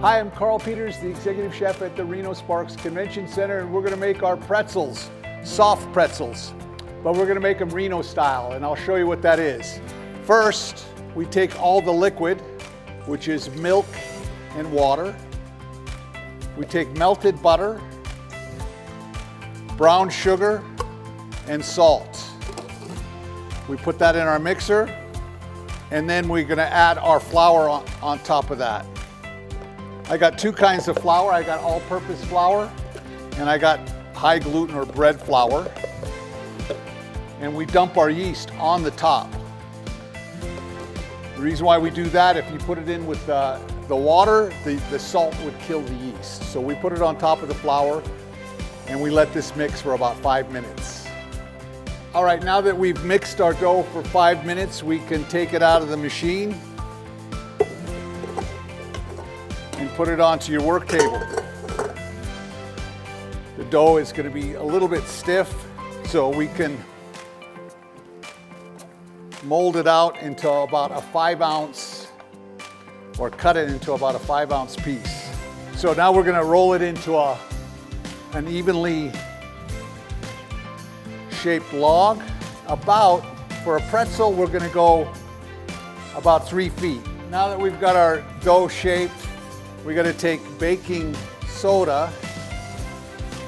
Hi, I'm Karl Peters, the executive chef at the Reno-Sparks Convention Center, and we're going to make our pretzels, soft pretzels, but we're going to make them Reno style, and I'll show you what that is. First, we take all the liquid, which is milk and water. We take melted butter, brown sugar, and salt. We put that in our mixer, and then we're going to add our flour on top of that. I got two kinds of flour. I got all-purpose flour, and I got high gluten or bread flour. And we dump our yeast on the top. The reason why we do that, if you put it in with the water, the salt would kill the yeast. So we put it on top of the flour, and we let this mix for about 5 minutes. All right, now that we've mixed our dough for 5 minutes, we can take it out of the machine and put it onto your work table. The dough is going to be a little bit stiff, so we can mold it out into about a 5-ounce, or cut it into about a 5-ounce piece. So now we're going to roll it into an evenly shaped log. For a pretzel, we're going to go about 3 feet. Now that we've got our dough shaped, we got to take baking soda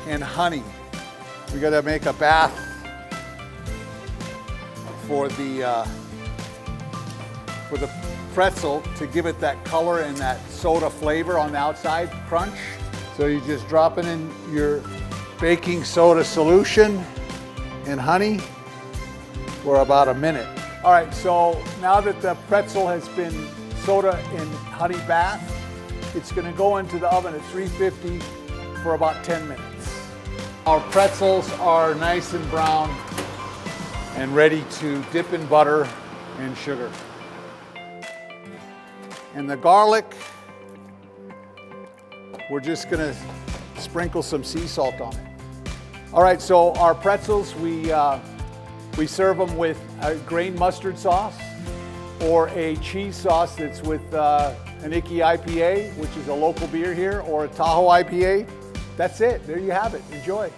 and honey. We got to make a bath for the pretzel to give it that color and that soda flavor on the outside, crunch. So you just drop it in your baking soda solution and honey for about a minute. All right, so now that the pretzel has been soda and honey bath, it's going to go into the oven at 350 for about 10 minutes. Our pretzels are nice and brown and ready to dip in butter and sugar. And the garlic, we're just going to sprinkle some sea salt on it. All right, so our pretzels, we serve them with a grain mustard sauce or a cheese sauce that's with an Icky IPA, which is a local beer here, or a Tahoe IPA. That's it. There you have it. Enjoy.